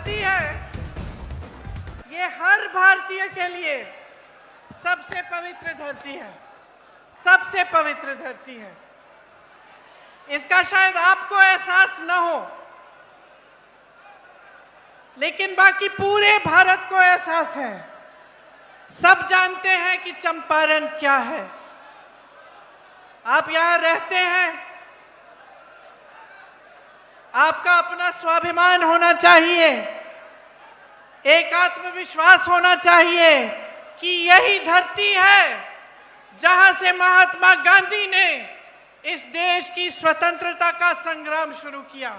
धरती है, ये हर भारतीय के लिए सबसे पवित्र धरती है, सबसे पवित्र धरती है। इसका शायद आपको एहसास न हो, लेकिन बाकी पूरे भारत को एहसास है। सब जानते हैं कि चंपारण क्या है। आप यहां रहते हैं, आपका अपना स्वाभिमान होना चाहिए, एक आत्मविश्वास होना चाहिए कि यही धरती है जहां से महात्मा गांधी ने इस देश की स्वतंत्रता का संग्राम शुरू किया।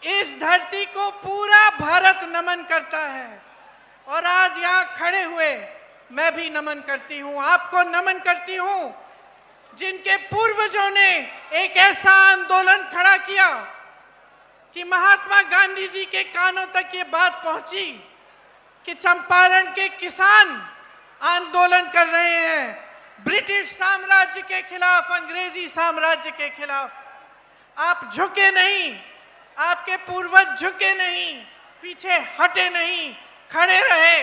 इस धरती को पूरा भारत नमन करता है और आज यहां खड़े हुए मैं भी नमन करती हूं, आपको नमन करती हूं, जिनके पूर्वजों ने एक ऐसा आंदोलन खड़ा किया कि महात्मा गांधी जी के कानों तक ये बात पहुंची कि चंपारण के किसान आंदोलन कर रहे हैं ब्रिटिश साम्राज्य के खिलाफ, अंग्रेजी साम्राज्य के खिलाफ। आप झुके नहीं, आपके पूर्वज झुके नहीं, पीछे हटे नहीं, खड़े रहे।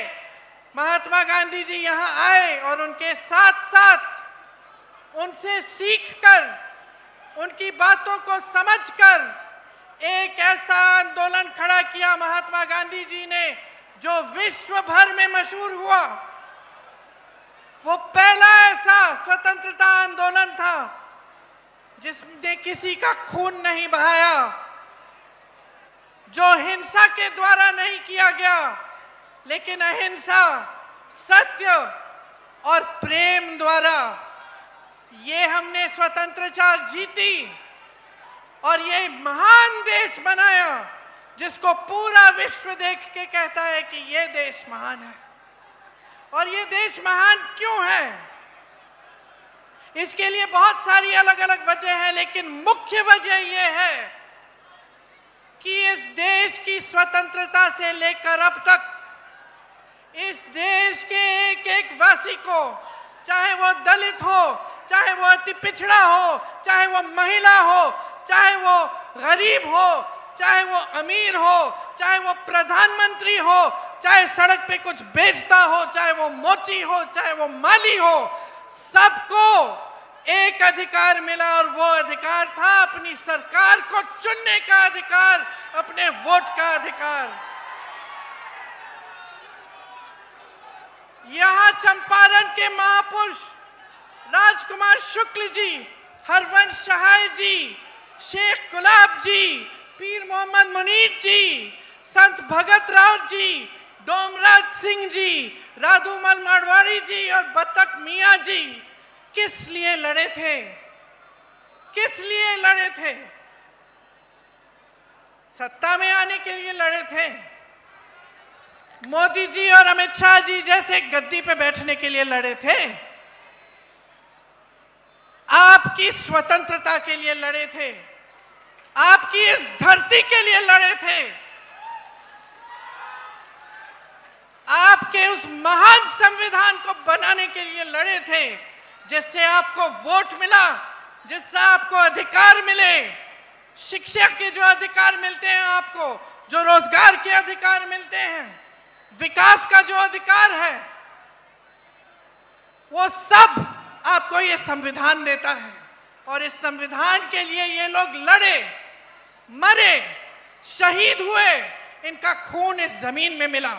महात्मा गांधी जी यहां आए और उनके साथ साथ उनसे सीखकर, उनकी बातों को समझकर एक ऐसा आंदोलन खड़ा किया महात्मा गांधी जी ने जो विश्व भर में मशहूर हुआ। वो पहला ऐसा स्वतंत्रता आंदोलन था जिसने किसी का खून नहीं बहाया, जो हिंसा के द्वारा नहीं किया गया, लेकिन अहिंसा, सत्य और प्रेम द्वारा ये हमने स्वतंत्रता जीती और ये महान देश बनाया जिसको पूरा विश्व देख के कहता है कि ये देश महान है। और ये देश महान क्यों है? इसके लिए बहुत सारी अलग अलग वजह है, लेकिन मुख्य वजह यह है कि इस देश की स्वतंत्रता से लेकर अब तक इस देश के एक एक वासी को, चाहे वो दलित हो, चाहे वो अति पिछड़ा हो, चाहे वो महिला हो, चाहे वो गरीब हो, चाहे वो अमीर हो, चाहे वो प्रधानमंत्री हो, चाहे सड़क पे कुछ बेचता हो, चाहे वो मोची हो, चाहे वो माली हो, सबको एक अधिकार मिला और वो अधिकार था अपनी सरकार को चुनने का अधिकार, अपने वोट का अधिकार। यहां चंपारण के महापुरुष राजकुमार शुक्ल जी, हरवंश सहाय जी, शेख गुलाब जी, पीर मोहम्मद मुनीर जी, संत भगत राव जी, डोमराज सिंह जी, राधूमल मारवाड़ी जी और बतक मियां जी किस लिए लड़े थे? किस लिए लड़े थे? सत्ता में आने के लिए लड़े थे। मोदी जी और अमित शाह जी जैसे गद्दी पे बैठने के लिए लड़े थे। आपकी स्वतंत्रता के लिए लड़े थे, आपकी इस धरती के लिए लड़े थे, आपके उस महान संविधान को बनाने के लिए लड़े थे जिससे आपको वोट मिला, जिससे आपको अधिकार मिले, शिक्षा के जो अधिकार मिलते हैं आपको, जो रोजगार के अधिकार मिलते हैं, विकास का जो अधिकार है, वो सब आपको ये संविधान देता है। और इस संविधान के लिए ये लोग लड़े, मरे, शहीद हुए, इनका खून इस जमीन में मिला।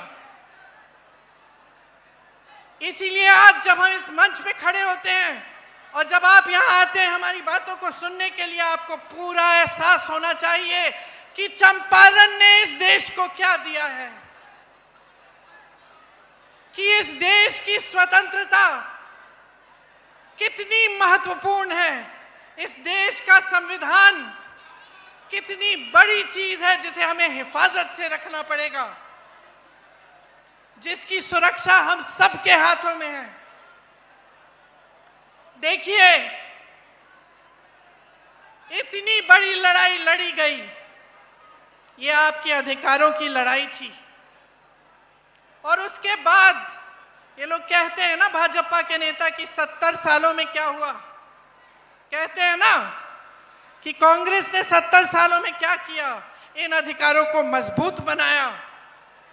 इसीलिए आज जब हम इस मंच पे खड़े होते हैं और जब आप यहां आते हैं हमारी बातों को सुनने के लिए, आपको पूरा एहसास होना चाहिए कि चंपारण ने इस देश को क्या दिया है, कि इस देश की स्वतंत्रता कितनी महत्वपूर्ण है, इस देश का संविधान कितनी बड़ी चीज है जिसे हमें हिफाजत से रखना पड़ेगा, जिसकी सुरक्षा हम सबके हाथों में है। देखिए, इतनी बड़ी लड़ाई लड़ी गई, ये आपके अधिकारों की लड़ाई थी। और उसके बाद ये लोग कहते हैं ना, भाजपा के नेता, कि 70 सालों में क्या हुआ। कहते हैं ना कि कांग्रेस ने 70 सालों में क्या किया, इन अधिकारों को मजबूत बनाया।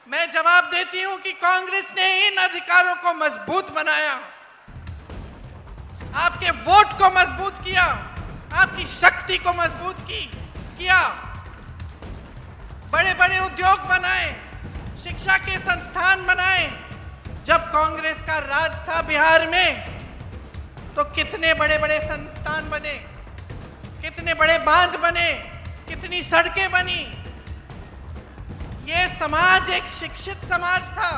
मैं जवाब देती हूं कि कांग्रेस ने इन अधिकारों को मजबूत बनाया, आपके वोट को मजबूत किया, आपकी शक्ति को मजबूत किया, बड़े बड़े उद्योग बनाए, शिक्षा के संस्थान बनाए। जब कांग्रेस का राज था बिहार में तो कितने बड़े बड़े संस्थान बने, कितने बड़े बांध बने, कितनी सड़कें बनी। ये समाज एक शिक्षित समाज था।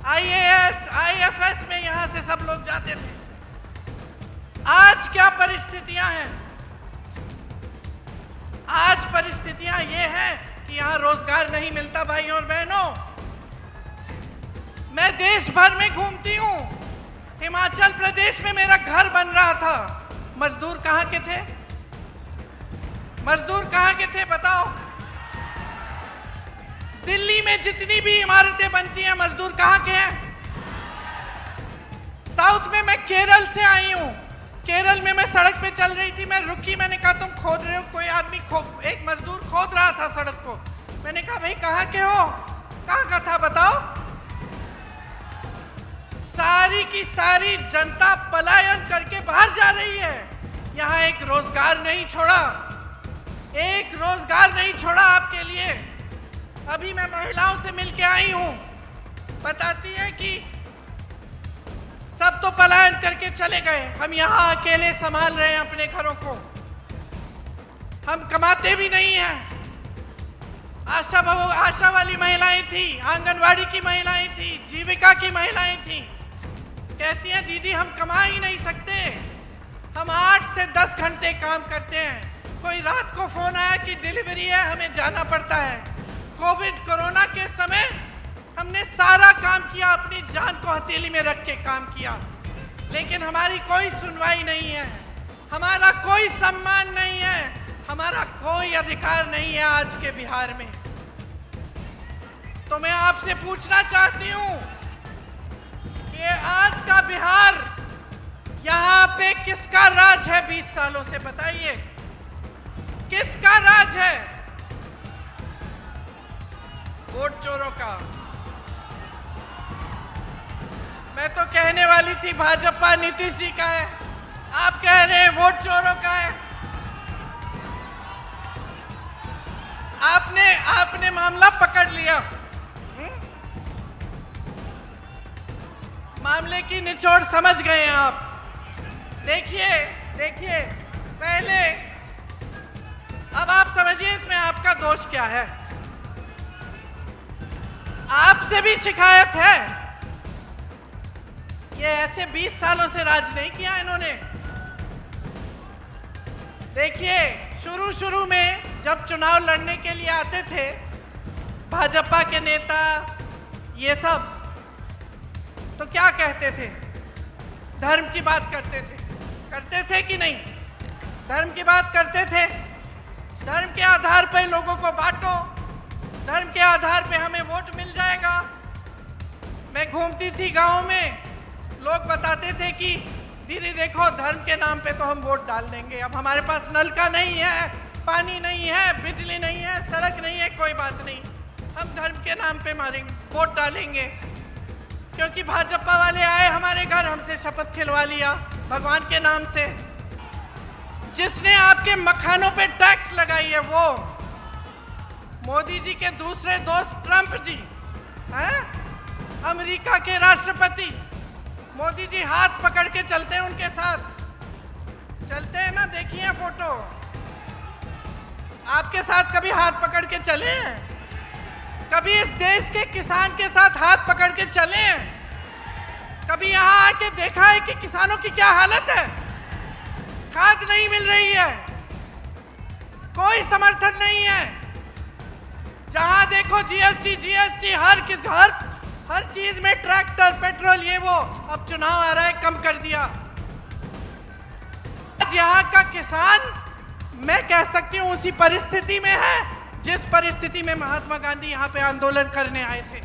आईएएस, आईएफएस में यहां से सब लोग जाते थे। आज क्या परिस्थितियां हैं? आज परिस्थितियां ये हैं कि यहां रोजगार नहीं मिलता। भाइयों और बहनों, मैं देश भर में घूमती हूं। हिमाचल प्रदेश में मेरा घर बन रहा था, मजदूर कहां के थे? मजदूर कहां के थे बताओ? दिल्ली में जितनी भी इमारतें बनती हैं, मजदूर कहां के हैं? साउथ में मैं केरल से आई हूं। केरल में मैं सड़क पे चल रही थी, मैं रुकी, मैंने कहा तुम खोद रहे हो? कोई आदमी एक मजदूर खोद रहा था सड़क को। मैंने कहा भाई कहां के हो? कहां का था बताओ? सारी की सारी जनता पलायन करके बाहर जा रही है। यहां एक रोजगार नहीं छोड़ा, एक रोजगार नहीं छोड़ा आपके लिए। अभी मैं महिलाओं से मिलके आई हूं, बताती है कि सब तो पलायन करके चले गए, हम यहां अकेले संभाल रहे हैं अपने घरों को, हम कमाते भी नहीं हैं। आशा वाली महिलाएं थी, आंगनवाड़ी की महिलाएं थी, जीविका की महिलाएं थी, कहती हैं दीदी हम कमा ही नहीं सकते, हम 8 से 10 घंटे काम करते हैं। कोई रात को फोन आया कि डिलीवरी है, हमें जाना पड़ता है। कोविड कोरोना के समय हमने सारा काम किया, अपनी जान को हथेली में रख के काम किया, लेकिन हमारी कोई सुनवाई नहीं है, हमारा कोई सम्मान नहीं है, हमारा कोई अधिकार नहीं है आज के बिहार में। तो मैं आपसे पूछना चाहती हूं कि आज का बिहार, यहां पे किसका राज है 20 सालों से? बताइए किसका राज है? वोट चोरों का। मैं तो कहने वाली थी भाजपा नीतीश जी का है, आप कह रहे हैं वोट चोरों का है। आपने मामला पकड़ लिया। मामले की निचोड़ समझ गए हैं आप। देखिए पहले, अब आप समझिए इसमें आपका दोष क्या है। आपसे भी शिकायत है, ये ऐसे 20 सालों से राज नहीं किया इन्होंने। देखिए शुरू में जब चुनाव लड़ने के लिए आते थे भाजपा के नेता, ये सब, तो क्या कहते थे? धर्म की बात करते थे कि नहीं? धर्म की बात करते थे। धर्म के आधार पर लोगों को बांटो, धर्म के आधार पे हमें वोट मिल जाएगा। मैं घूमती थी गांव में, लोग बताते थे कि दीदी देखो धर्म के नाम पे तो हम वोट डाल देंगे, अब हमारे पास नल का नहीं है, पानी नहीं है, बिजली नहीं है, सड़क नहीं है, कोई बात नहीं, हम धर्म के नाम पे मारेंगे, वोट डालेंगे। क्योंकि भाजपा वाले आए हमारे घर, हमसे शपथ खिलवा लिया भगवान के नाम से। जिसने आपके मखानों पे टैक्स लगाई है वो मोदी जी के दूसरे दोस्त ट्रंप जी हैं, अमेरिका के राष्ट्रपति। मोदी जी हाथ पकड़ के चलते हैं, उनके साथ चलते हैं ना, देखिए फोटो। आपके साथ कभी हाथ पकड़ के चले हैं? कभी इस देश के किसान के साथ हाथ पकड़ के चले हैं? कभी यहाँ आके देखा है कि किसानों की क्या हालत है? खाद नहीं मिल रही है, कोई समर्थन नहीं है, जहां देखो जीएसटी, हर चीज में ट्रैक्टर, पेट्रोल, ये वो। अब चुनाव आ रहा है, कम कर दिया। आज यहाँ का किसान, मैं कह सकती हूँ उसी परिस्थिति में है जिस परिस्थिति में महात्मा गांधी यहाँ पे आंदोलन करने आए थे।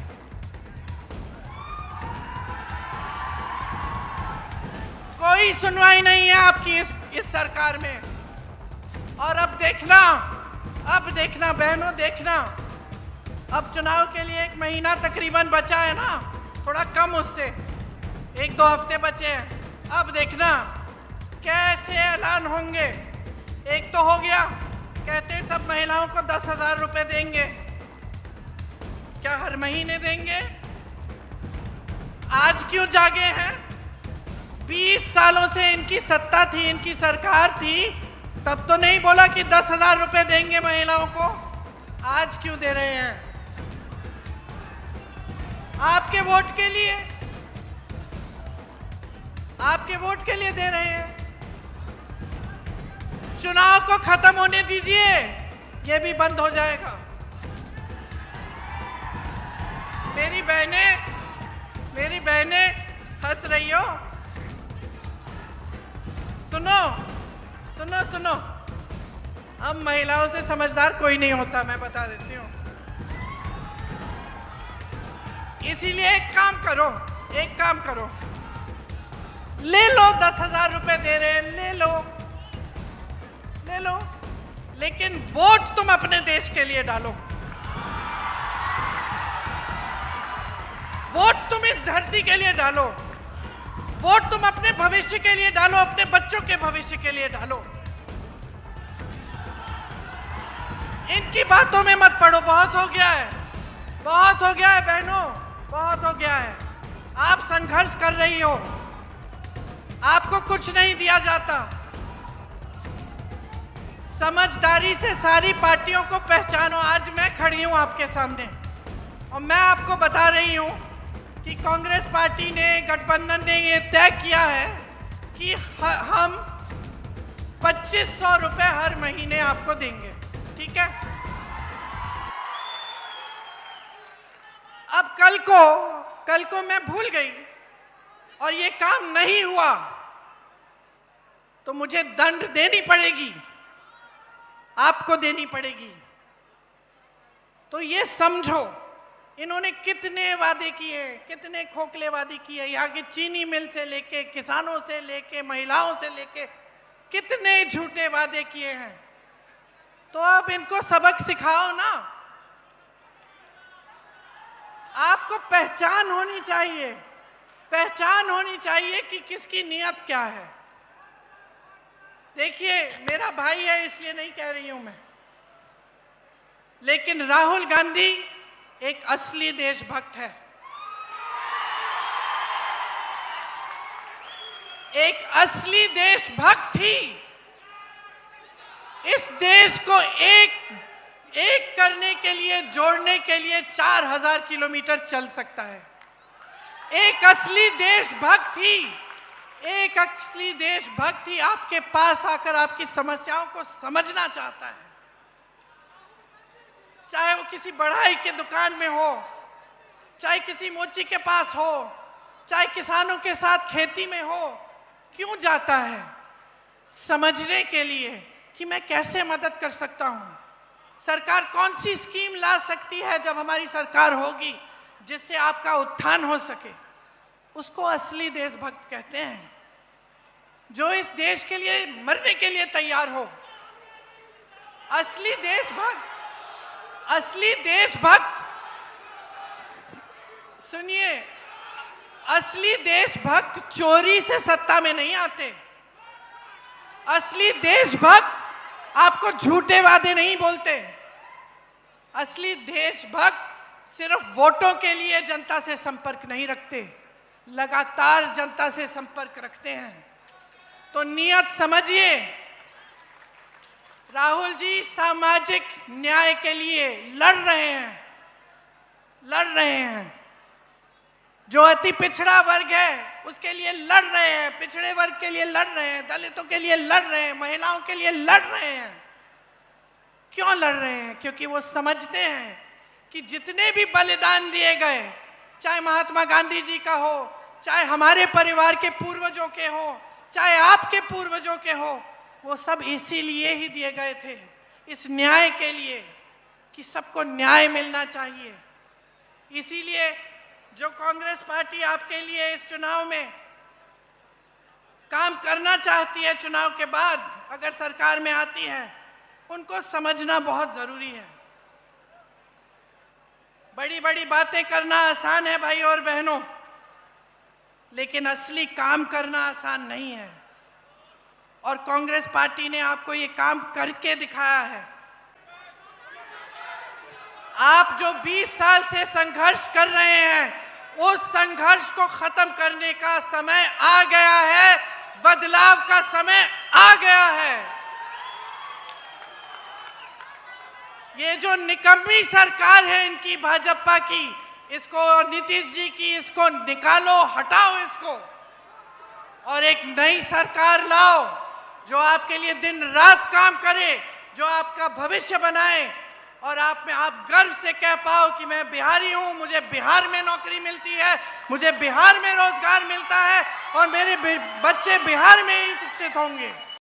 कोई सुनवाई नहीं है आपकी इस सरकार में। और अब देखना बहनों, देखना, अब चुनाव के लिए 1 महीना तकरीबन बचा है ना, थोड़ा कम उससे 1-2 हफ्ते बचे हैं। अब देखना कैसे ऐलान होंगे। एक तो हो गया, कहते सब महिलाओं को 10,000 रुपए देंगे। क्या हर महीने देंगे? आज क्यों जागे हैं? 20 सालों से इनकी सत्ता थी, इनकी सरकार थी, तब तो नहीं बोला कि 10,000 रुपए देंगे महिलाओं को। आज क्यों दे रहे हैं? आपके वोट के लिए, आपके वोट के लिए दे रहे हैं। चुनाव को खत्म होने दीजिए, ये भी बंद हो जाएगा। मेरी बहनें हंस रही हो? सुनो, अब महिलाओं से समझदार कोई नहीं होता, मैं बता देती हूँ। इसीलिए एक काम करो, ले लो, 10,000 रुपए दे रहे हैं, ले लो, लेकिन वोट तुम अपने देश के लिए डालो। वोट तुम इस धरती के लिए डालो। वोट तुम अपने भविष्य के लिए डालो, अपने बच्चों के भविष्य के लिए डालो। इनकी बातों में मत पड़ो, बहुत हो गया है बहनों, बहुत हो गया है। आप संघर्ष कर रही हो, आपको कुछ नहीं दिया जाता। समझदारी से सारी पार्टियों को पहचानो। आज मैं खड़ी हूं आपके सामने और मैं आपको बता रही हूं कि कांग्रेस पार्टी ने, गठबंधन ने ये तय किया है कि हम 2,500 रुपए हर महीने आपको देंगे, ठीक है? अब कल को मैं भूल गई और ये काम नहीं हुआ तो मुझे दंड देनी पड़ेगी, आपको देनी पड़ेगी। तो ये समझो, इन्होंने कितने वादे किए, कितने खोखले वादे किए। यहाँ की चीनी मिल से लेके, किसानों से लेके, महिलाओं से लेके कितने झूठे वादे किए हैं। तो अब इनको सबक सिखाओ ना। आपको पहचान होनी चाहिए कि किसकी नीयत क्या है। देखिए, मेरा भाई है इसलिए नहीं कह रही हूं मैं, लेकिन राहुल गांधी एक असली देशभक्त है। एक असली देशभक्त ही इस देश को एक करने के लिए, जोड़ने के लिए 4,000 किलोमीटर चल सकता है। एक असली देशभक्त ही आपके पास आकर आपकी समस्याओं को समझना चाहता है। चाहे वो किसी बढ़ाई के दुकान में हो, चाहे किसी मोची के पास हो, चाहे किसानों के साथ खेती में हो, क्यों जाता है? समझने के लिए कि मैं कैसे मदद कर सकता हूं। सरकार कौन सी स्कीम ला सकती है जब हमारी सरकार होगी जिससे आपका उत्थान हो सके। उसको असली देशभक्त कहते हैं, जो इस देश के लिए मरने के लिए तैयार हो। असली देशभक्त, सुनिए, असली देशभक्त चोरी से सत्ता में नहीं आते। असली देशभक्त आपको झूठे वादे नहीं बोलते। असली देशभक्त सिर्फ वोटों के लिए जनता से संपर्क नहीं रखते, लगातार जनता से संपर्क रखते हैं। तो नियत समझिए, राहुल जी सामाजिक न्याय के लिए लड़ रहे हैं। जो अति पिछड़ा वर्ग है उसके लिए लड़ रहे हैं, पिछड़े वर्ग के लिए लड़ रहे हैं, दलितों के लिए लड़ रहे हैं, महिलाओं के लिए लड़ रहे हैं। क्यों लड़ रहे हैं? क्योंकि वो समझते हैं कि जितने भी बलिदान दिए गए, चाहे महात्मा गांधी जी का हो, चाहे हमारे परिवार के पूर्वजों के हो, चाहे आपके पूर्वजों के हो, वो सब इसीलिए ही दिए गए थे, इस न्याय के लिए कि सबको न्याय मिलना चाहिए। इसीलिए जो कांग्रेस पार्टी आपके लिए इस चुनाव में काम करना चाहती है चुनाव के बाद, अगर सरकार में आती है, उनको समझना बहुत जरूरी है। बड़ी बड़ी बातें करना आसान है भाई और बहनों, लेकिन असली काम करना आसान नहीं है। और कांग्रेस पार्टी ने आपको ये काम करके दिखाया है। आप जो 20 साल से संघर्ष कर रहे हैं, उस संघर्ष को खत्म करने का समय आ गया है, बदलाव का समय आ गया है। ये जो निकम्मी सरकार है इनकी, भाजपा की, इसको, नीतीश जी की, इसको निकालो, हटाओ इसको, और एक नई सरकार लाओ जो आपके लिए दिन रात काम करे, जो आपका भविष्य बनाए, और आप गर्व से कह पाओ कि मैं बिहारी हूं, मुझे बिहार में नौकरी मिलती है, मुझे बिहार में रोजगार मिलता है और मेरे बच्चे बिहार में ही शिक्षित होंगे।